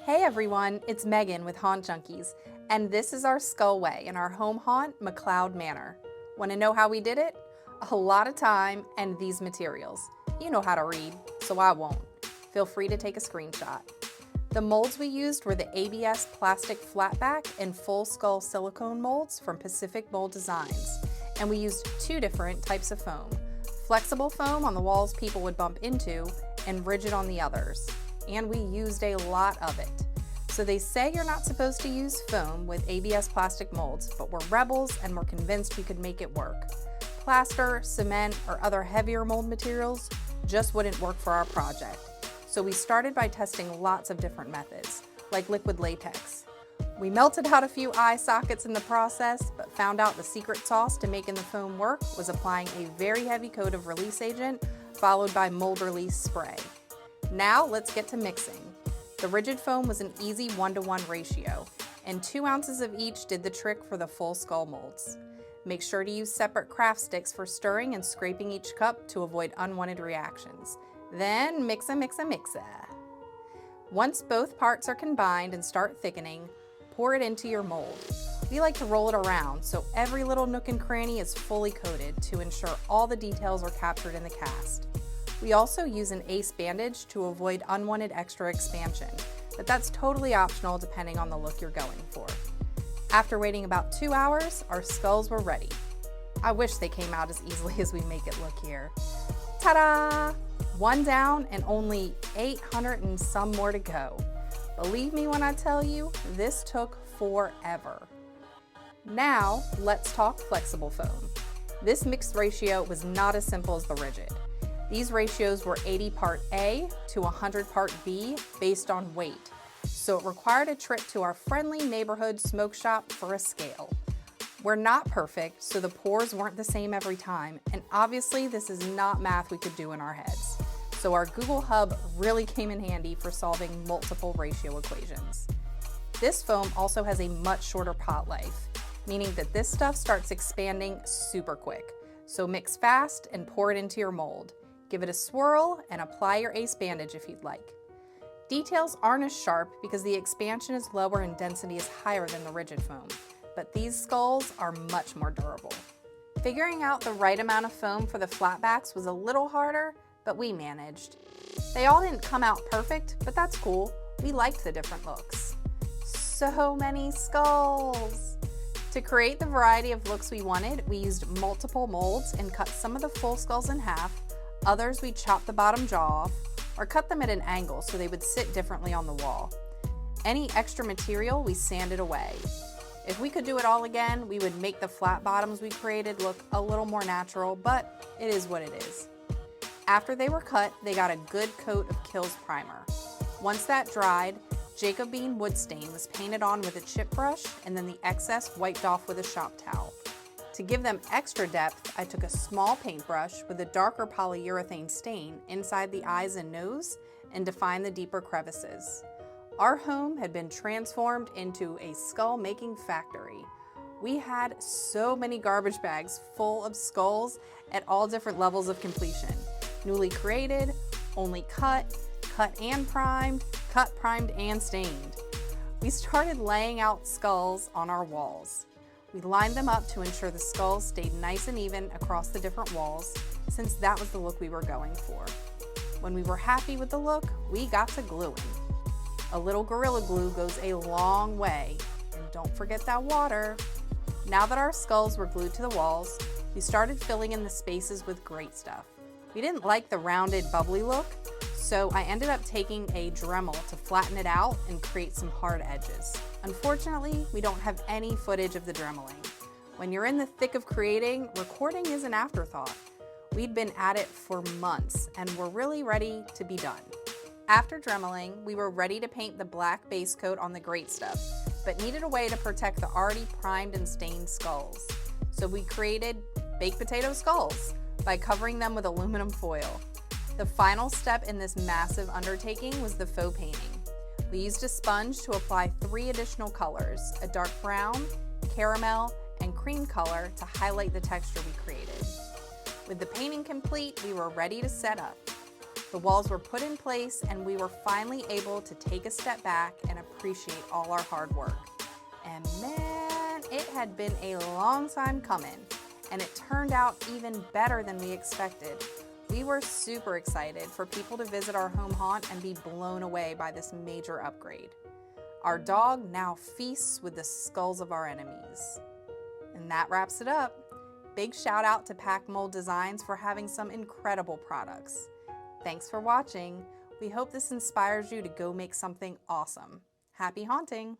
Hey everyone, it's Megan with Haunt Junkies, and this is our Skullway in our home haunt, McLeod Manor. Want to know how we did it? A lot of time and these materials. You know how to read, so I won't. Feel free to take a screenshot. The molds we used were the ABS plastic flatback and full skull silicone molds from Pacific Mold Designs, and we used two different types of foam. Flexible foam on the walls people would bump into, and rigid on the others. And we used a lot of it. So they say you're not supposed to use foam with ABS plastic molds, but we're rebels and we're convinced we could make it work. Plaster, cement, or other heavier mold materials just wouldn't work for our project. So we started by testing lots of different methods, like liquid latex. We melted out a few eye sockets in the process, but found out the secret sauce to making the foam work was applying a very heavy coat of release agent, followed by mold release spray. Now let's get to mixing. The rigid foam was an easy 1-to-1 ratio, and 2 ounces of each did the trick for the full skull molds. Make sure to use separate craft sticks for stirring and scraping each cup to avoid unwanted reactions. Then mixa. Once both parts are combined and start thickening, pour it into your mold. We like to roll it around so every little nook and cranny is fully coated to ensure all the details are captured in the cast. We also use an ace bandage to avoid unwanted extra expansion, but that's totally optional depending on the look you're going for. After waiting about 2 hours, our skulls were ready. I wish they came out as easily as we make it look here. Ta-da! One down and only 800 and some more to go. Believe me when I tell you, this took forever. Now, let's talk flexible foam. This mixed ratio was not as simple as the rigid. These ratios were 80 part A to 100 part B based on weight, so it required a trip to our friendly neighborhood smoke shop for a scale. We're not perfect, so the pours weren't the same every time, and obviously this is not math we could do in our heads. So our Google Hub really came in handy for solving multiple ratio equations. This foam also has a much shorter pot life, meaning that this stuff starts expanding super quick. So mix fast and pour it into your mold. Give it a swirl and apply your ace bandage if you'd like. Details aren't as sharp because the expansion is lower and density is higher than the rigid foam, but these skulls are much more durable. Figuring out the right amount of foam for the flatbacks was a little harder, but we managed. They all didn't come out perfect, but that's cool. We liked the different looks. So many skulls! To create the variety of looks we wanted, we used multiple molds and cut some of the full skulls in half. Others we chopped the bottom jaw off or cut them at an angle so they would sit differently on the wall. Any extra material we sanded away. If we could do it all again, we would make the flat bottoms we created look a little more natural, but it is what it is. After they were cut, they got a good coat of Kills primer. Once that dried, Jacob Bean wood stain was painted on with a chip brush and then the excess wiped off with a shop towel. To give them extra depth, I took a small paintbrush with a darker polyurethane stain inside the eyes and nose and defined the deeper crevices. Our home had been transformed into a skull-making factory. We had so many garbage bags full of skulls at all different levels of completion. Newly created, only cut and primed, cut, primed, and stained. We started laying out skulls on our walls. We lined them up to ensure the skulls stayed nice and even across the different walls, since that was the look we were going for. When we were happy with the look, we got to gluing. A little Gorilla Glue goes a long way, and don't forget that water. Now that our skulls were glued to the walls, we started filling in the spaces with great stuff. We didn't like the rounded, bubbly look, so I ended up taking a Dremel to flatten it out and create some hard edges. Unfortunately, we don't have any footage of the dremeling. When you're in the thick of creating, recording is an afterthought. We'd been at it for months and were really ready to be done. After dremeling, we were ready to paint the black base coat on the great stuff, but needed a way to protect the already primed and stained skulls. So we created baked potato skulls by covering them with aluminum foil. The final step in this massive undertaking was the faux painting. We used a sponge to apply 3 additional colors, a dark brown, caramel, and cream color to highlight the texture we created. With the painting complete, we were ready to set up. The walls were put in place and we were finally able to take a step back and appreciate all our hard work. And man, it had been a long time coming, and it turned out even better than we expected. We were super excited for people to visit our home haunt and be blown away by this major upgrade. Our dog now feasts with the skulls of our enemies. And that wraps it up. Big shout out to Pack Mold Designs for having some incredible products. Thanks for watching. We hope this inspires you to go make something awesome. Happy haunting!